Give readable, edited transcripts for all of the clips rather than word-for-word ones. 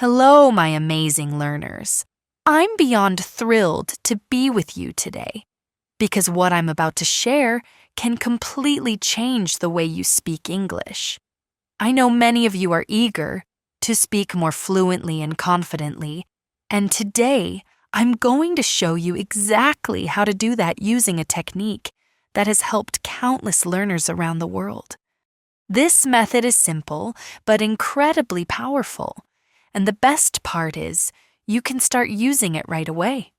Hello, my amazing learners. I'm beyond thrilled to be with you today because what I'm about to share can completely change the way you speak English. I know many of you are eager to speak more fluently and confidently, and today I'm going to show you exactly how to do that using a technique that has helped countless learners around the world. This method is simple but incredibly powerful. And the best part is, you can start using it right away.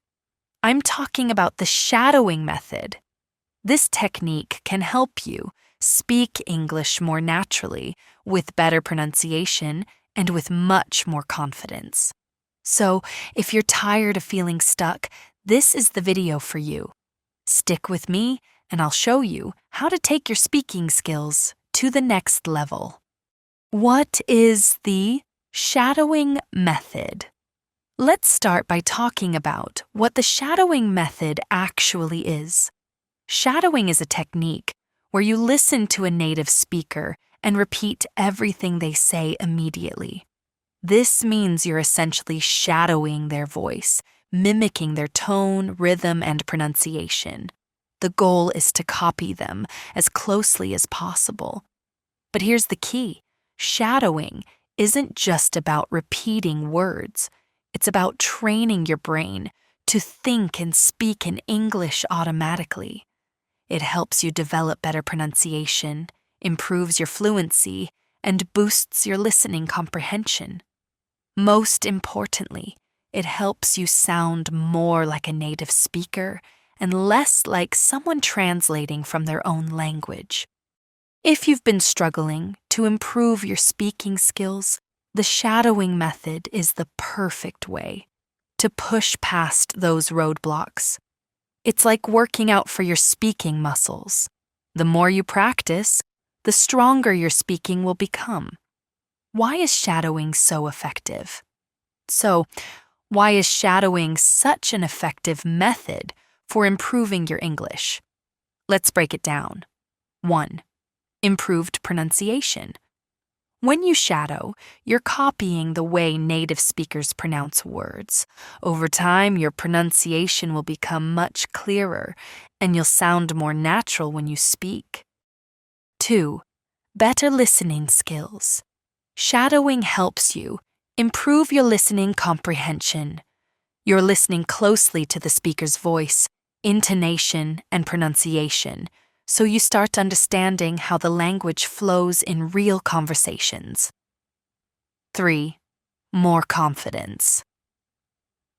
I'm talking about the shadowing method. This technique can help you speak English more naturally, with better pronunciation, and with much more confidence. So, if you're tired of feeling stuck, this is the video for you. Stick with me, and I'll show you how to take your speaking skills to the next level. What is the shadowing method? Let's start by talking about what the shadowing method actually is. Shadowing is a technique where you listen to a native speaker and repeat everything they say immediately. This means you're essentially shadowing their voice, mimicking their tone, rhythm, and pronunciation. The goal is to copy them as closely as possible. But here's the key: shadowing isn't just about repeating words. It's about training your brain to think and speak in English automatically. It helps you develop better pronunciation, improves your fluency, and boosts your listening comprehension. Most importantly, it helps you sound more like a native speaker and less like someone translating from their own language. If you've been struggling to improve your speaking skills, the shadowing method is the perfect way to push past those roadblocks. It's like working out for your speaking muscles. The more you practice, the stronger your speaking will become. Why is shadowing so effective? So, why is shadowing such an effective method for improving your English? Let's break it down. 1. Improved pronunciation. When you shadow, you're copying the way native speakers pronounce words. Over time, your pronunciation will become much clearer, and you'll sound more natural when you speak. 2. Better listening skills. Shadowing helps you improve your listening comprehension. You're listening closely to the speaker's voice, intonation, and pronunciation, so you start understanding how the language flows in real conversations. 3. More confidence.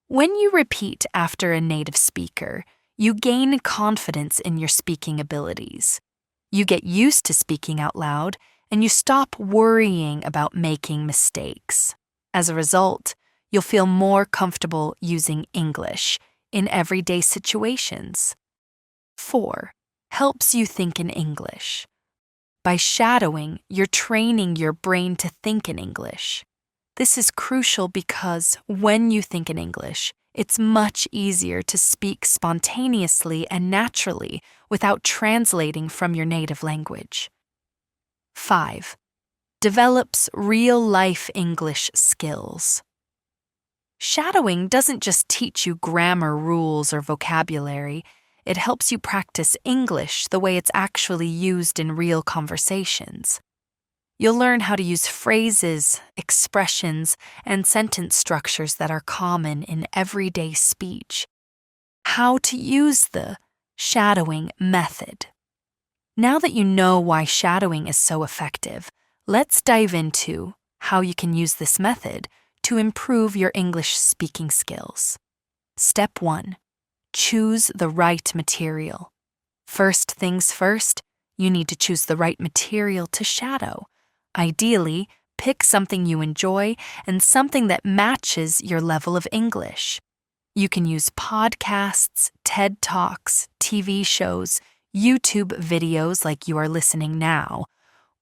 When you repeat after a native speaker, you gain confidence in your speaking abilities. You get used to speaking out loud, and you stop worrying about making mistakes. As a result, you'll feel more comfortable using English in everyday situations. 4. Helps you think in English. By shadowing, you're training your brain to think in English. This is crucial because when you think in English, it's much easier to speak spontaneously and naturally without translating from your native language. 5. Develops real-life English skills. Shadowing doesn't just teach you grammar rules or vocabulary. It helps you practice English the way it's actually used in real conversations. You'll learn how to use phrases, expressions, and sentence structures that are common in everyday speech. How to use the shadowing method. Now that you know why shadowing is so effective, let's dive into how you can use this method to improve your English speaking skills. Step 1. Choose the right material. First things first, you need to choose the right material to shadow. Ideally, pick something you enjoy and something that matches your level of English. You can use podcasts, TED Talks, TV shows, YouTube videos like you are listening now,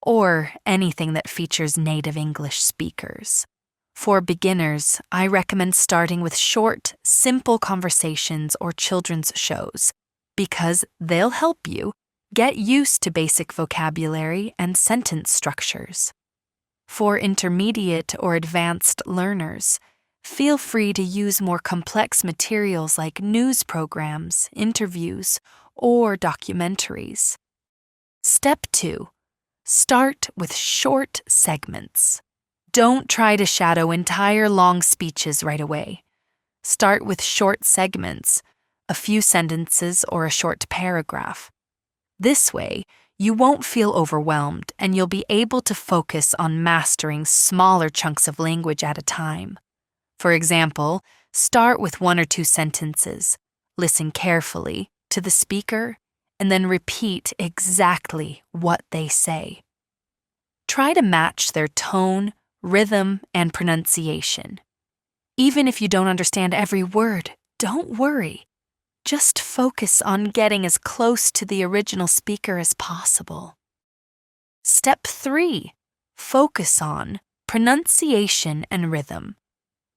or anything that features native English speakers. For beginners, I recommend starting with short, simple conversations or children's shows because they'll help you get used to basic vocabulary and sentence structures. For intermediate or advanced learners, feel free to use more complex materials like news programs, interviews, or documentaries. Step 2. Start with short segments. Don't try to shadow entire long speeches right away. Start with short segments, a few sentences or a short paragraph. This way, you won't feel overwhelmed and you'll be able to focus on mastering smaller chunks of language at a time. For example, start with 1 or 2 sentences, listen carefully to the speaker, and then repeat exactly what they say. Try to match their tone, rhythm, and pronunciation. Even if you don't understand every word, don't worry. Just focus on getting as close to the original speaker as possible. Step 3. Focus on pronunciation and rhythm.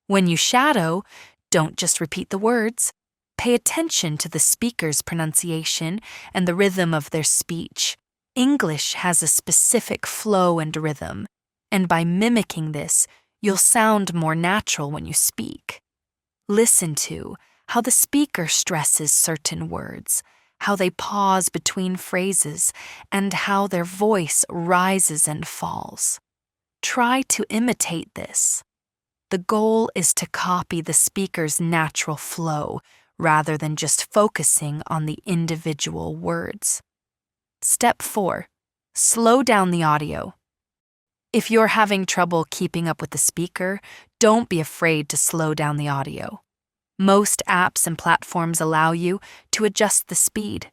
When you shadow, don't just repeat the words. Pay attention to the speaker's pronunciation and the rhythm of their speech. English has a specific flow and rhythm, and by mimicking this, you'll sound more natural when you speak. Listen to how the speaker stresses certain words, how they pause between phrases, and how their voice rises and falls. Try to imitate this. The goal is to copy the speaker's natural flow rather than just focusing on the individual words. Step 4. Slow down the audio. If you're having trouble keeping up with the speaker, don't be afraid to slow down the audio. Most apps and platforms allow you to adjust the speed.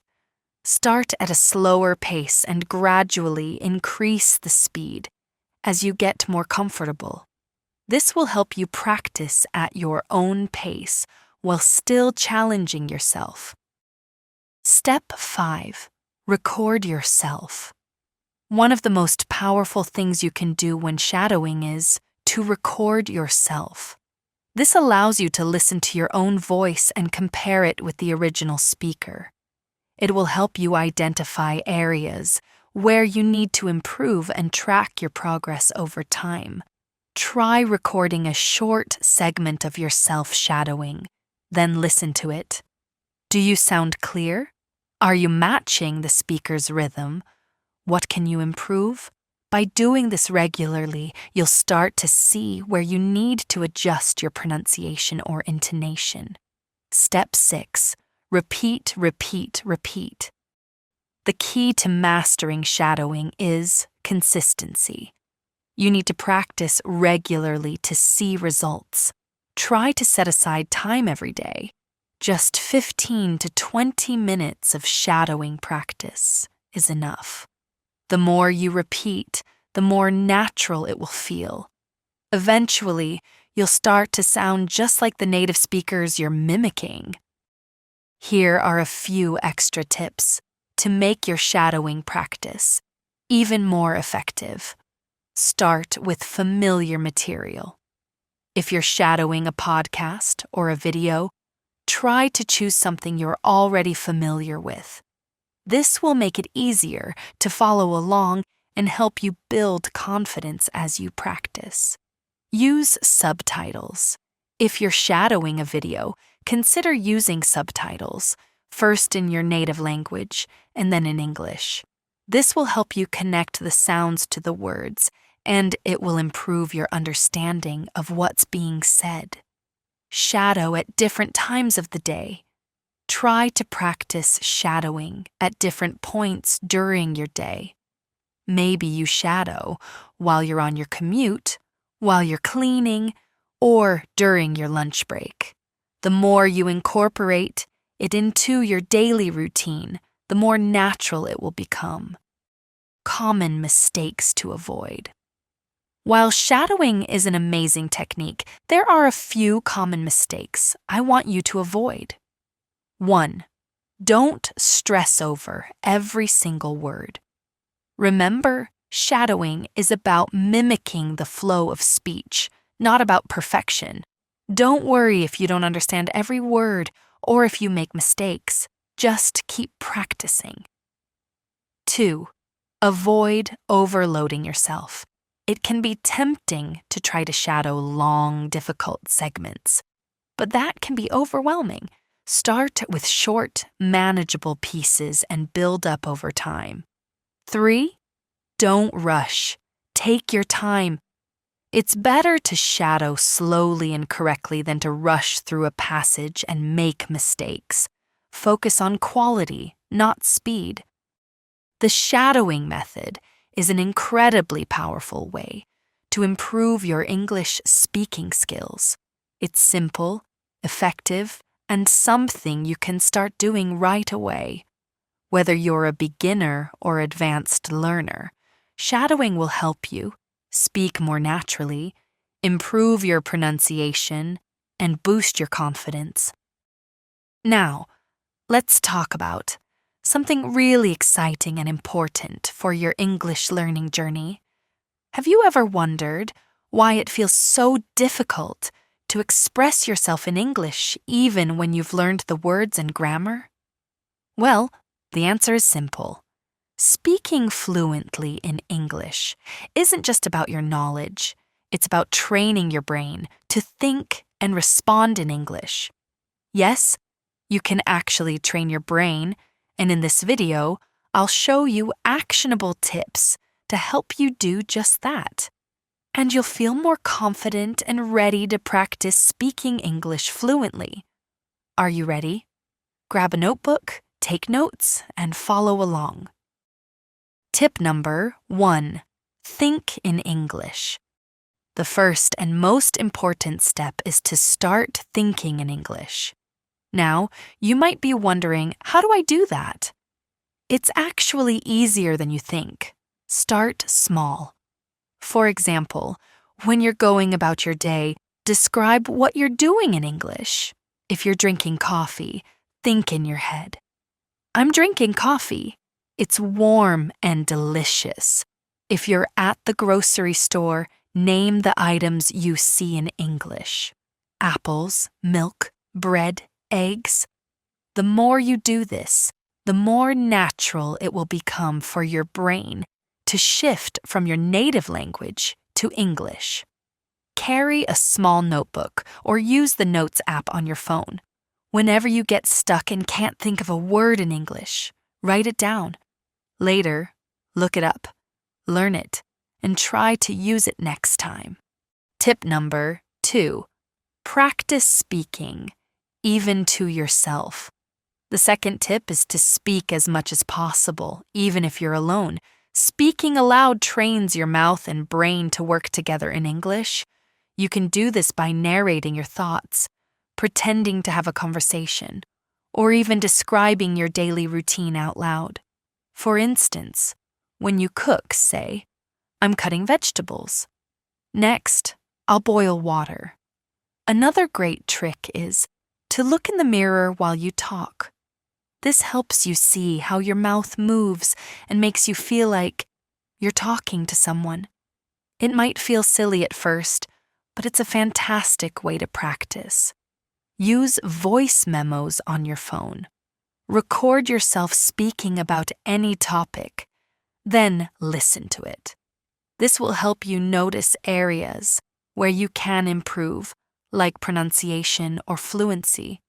Start at a slower pace and gradually increase the speed as you get more comfortable. This will help you practice at your own pace while still challenging yourself. Step 5. Record yourself. One of the most powerful things you can do when shadowing is to record yourself. This allows you to listen to your own voice and compare it with the original speaker. It will help you identify areas where you need to improve and track your progress over time. Try recording a short segment of yourself shadowing, then listen to it. Do you sound clear? Are you matching the speaker's rhythm? What can you improve? By doing this regularly, you'll start to see where you need to adjust your pronunciation or intonation. Step 6. Repeat, repeat, repeat. The key to mastering shadowing is consistency. You need to practice regularly to see results. Try to set aside time every day. Just 15 to 20 minutes of shadowing practice is enough. The more you repeat, the more natural it will feel. Eventually, you'll start to sound just like the native speakers you're mimicking. Here are a few extra tips to make your shadowing practice even more effective. Start with familiar material. If you're shadowing a podcast or a video, try to choose something you're already familiar with. This will make it easier to follow along and help you build confidence as you practice. Use subtitles. If you're shadowing a video, consider using subtitles, first in your native language and then in English. This will help you connect the sounds to the words, and it will improve your understanding of what's being said. Shadow at different times of the day. Try to practice shadowing at different points during your day. Maybe you shadow while you're on your commute, while you're cleaning, or during your lunch break. The more you incorporate it into your daily routine, the more natural it will become. Common mistakes to avoid. While shadowing is an amazing technique, there are a few common mistakes I want you to avoid. 1. Don't stress over every single word. Remember, shadowing is about mimicking the flow of speech, not about perfection. Don't worry if you don't understand every word or if you make mistakes. Just keep practicing. 2. Avoid overloading yourself. It can be tempting to try to shadow long, difficult segments, but that can be overwhelming. Start with short, manageable pieces and build up over time. 3. Don't rush. Take your time. It's better to shadow slowly and correctly than to rush through a passage and make mistakes. Focus on quality, not speed. The shadowing method is an incredibly powerful way to improve your English speaking skills. It's simple, effective, and something you can start doing right away. Whether you're a beginner or advanced learner, shadowing will help you speak more naturally, improve your pronunciation, and boost your confidence. Now, let's talk about something really exciting and important for your English learning journey. Have you ever wondered why it feels so difficult to express yourself in English even when you've learned the words and grammar? Well, the answer is simple. Speaking fluently in English isn't just about your knowledge. It's about training your brain to think and respond in English. Yes, you can actually train your brain, and in this video, I'll show you actionable tips to help you do just that. And you'll feel more confident and ready to practice speaking English fluently. Are you ready? Grab a notebook, take notes, and follow along. Tip number 1. Think in English. The first and most important step is to start thinking in English. Now, you might be wondering, how do I do that? It's actually easier than you think. Start small. For example, when you're going about your day, describe what you're doing in English. If you're drinking coffee, think in your head. I'm drinking coffee. It's warm and delicious. If you're at the grocery store, name the items you see in English. Apples, milk, bread, eggs. The more you do this, the more natural it will become for your brain to shift from your native language to English. Carry a small notebook or use the Notes app on your phone. Whenever you get stuck and can't think of a word in English, write it down. Later, look it up, learn it, and try to use it next time. Tip number 2. Practice speaking, even to yourself. The second tip is to speak as much as possible, even if you're alone. Speaking aloud trains your mouth and brain to work together in English. You can do this by narrating your thoughts, pretending to have a conversation, or even describing your daily routine out loud. For instance, when you cook, say, I'm cutting vegetables. Next, I'll boil water. Another great trick is to look in the mirror while you talk. This helps you see how your mouth moves and makes you feel like you're talking to someone. It might feel silly at first, but it's a fantastic way to practice. Use voice memos on your phone. Record yourself speaking about any topic, then listen to it. This will help you notice areas where you can improve, like pronunciation or fluency.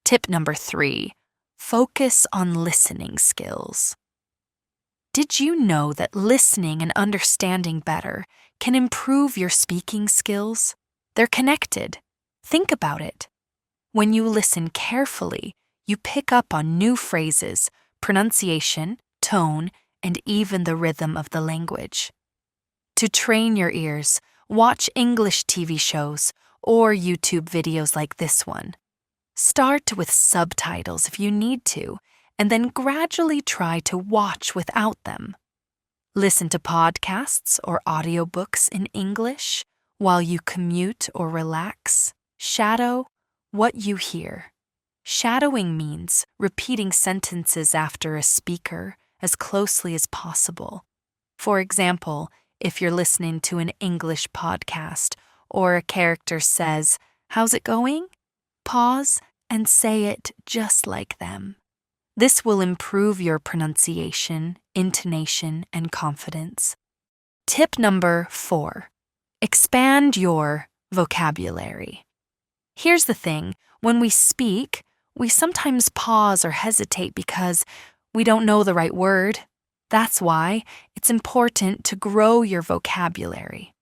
Tip number 3. Focus on listening skills. Did you know that listening and understanding better can improve your speaking skills? They're connected. Think about it. When you listen carefully, you pick up on new phrases, pronunciation, tone, and even the rhythm of the language. To train your ears, watch English TV shows or YouTube videos like this one. Start with subtitles if you need to, and then gradually try to watch without them. Listen to podcasts or audiobooks in English while you commute or relax. Shadow what you hear. Shadowing means repeating sentences after a speaker as closely as possible. For example, if you're listening to an English podcast or a character says, "How's it going?" Pause and say it just like them. This will improve your pronunciation, intonation, and confidence. Tip number 4. Expand your vocabulary. Here's the thing, when we speak, we sometimes pause or hesitate because we don't know the right word. That's why it's important to grow your vocabulary.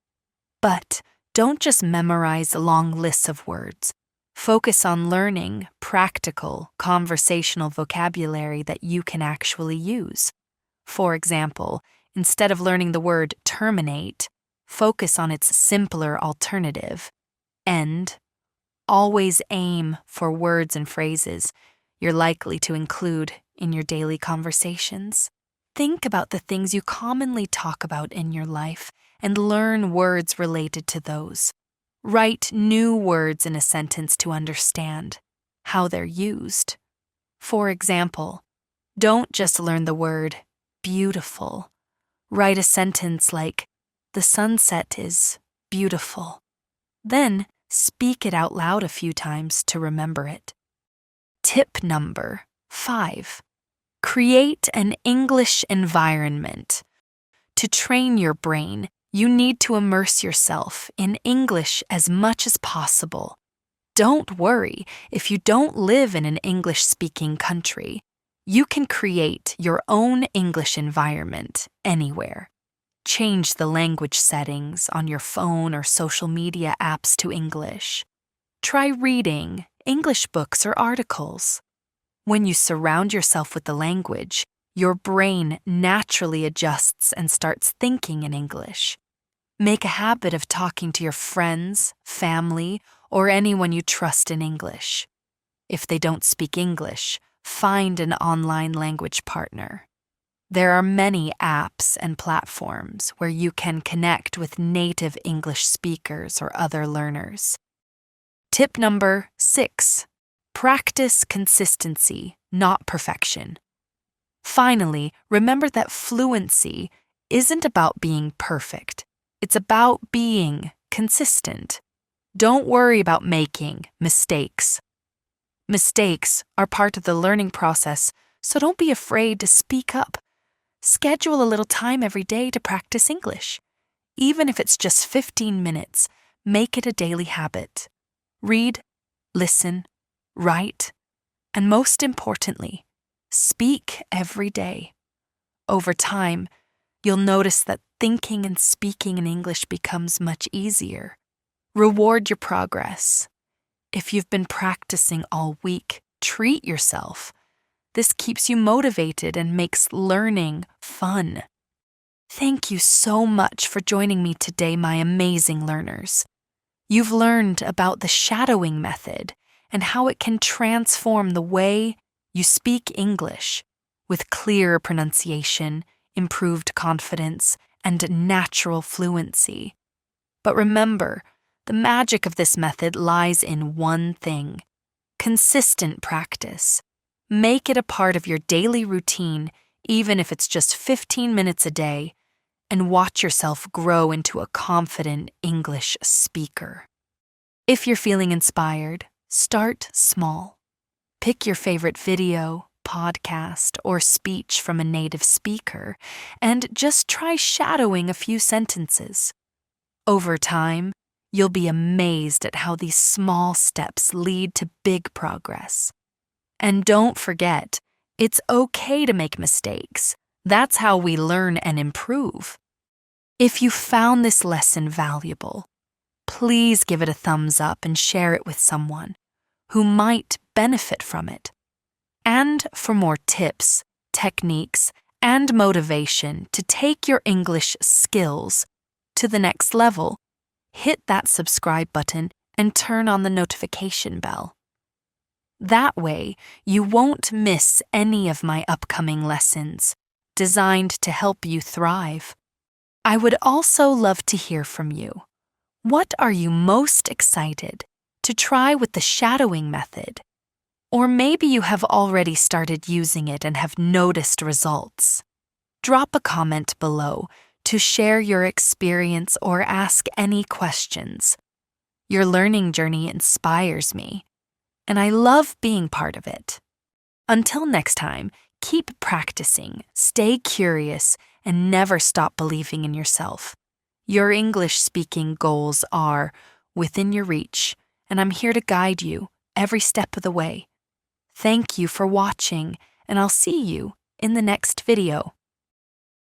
But don't just memorize long lists of words. Focus on learning practical, conversational vocabulary that you can actually use. For example, instead of learning the word terminate, focus on its simpler alternative, end. Always aim for words and phrases you're likely to include in your daily conversations. Think about the things you commonly talk about in your life and learn words related to those. Write new words in a sentence to understand how they're used. For example, don't just learn the word beautiful. Write a sentence like, "The sunset is beautiful." Then speak it out loud a few times to remember it. Tip number 5. Create an English environment. To train your brain, you need to immerse yourself in English as much as possible. Don't worry if you don't live in an English-speaking country. You can create your own English environment anywhere. Change the language settings on your phone or social media apps to English. Try reading English books or articles. When you surround yourself with the language, your brain naturally adjusts and starts thinking in English. Make a habit of talking to your friends, family, or anyone you trust in English. If they don't speak English, find an online language partner. There are many apps and platforms where you can connect with native English speakers or other learners. Tip number 6. Practice consistency, not perfection. Finally, remember that fluency isn't about being perfect. It's about being consistent. Don't worry about making mistakes. Mistakes are part of the learning process, so don't be afraid to speak up. Schedule a little time every day to practice English. Even if it's just 15 minutes, make it a daily habit. Read, listen, write, and most importantly, speak every day. Over time, you'll notice that thinking and speaking in English becomes much easier. Reward your progress. If you've been practicing all week, treat yourself. This keeps you motivated and makes learning fun. Thank you so much for joining me today, my amazing learners. You've learned about the shadowing method and how it can transform the way you speak English with clearer pronunciation, improved confidence, and natural fluency. But remember, the magic of this method lies in one thing: consistent practice. Make it a part of your daily routine, even if it's just 15 minutes a day, and watch yourself grow into a confident English speaker. If you're feeling inspired, start small. Pick your favorite video, podcast, or speech from a native speaker, and just try shadowing a few sentences. Over time, you'll be amazed at how these small steps lead to big progress. And don't forget, it's okay to make mistakes. That's how we learn and improve. If you found this lesson valuable, please give it a thumbs up and share it with someone who might benefit from it. And for more tips, techniques, and motivation to take your English skills to the next level, hit that subscribe button and turn on the notification bell. That way, you won't miss any of my upcoming lessons, designed to help you thrive. I would also love to hear from you. What are you most excited to try with the shadowing method? Or maybe you have already started using it and have noticed results. Drop a comment below to share your experience or ask any questions. Your learning journey inspires me, and I love being part of it. Until next time, keep practicing, stay curious, and never stop believing in yourself. Your English speaking goals are within your reach, and I'm here to guide you every step of the way. Thank you for watching, and I'll see you in the next video.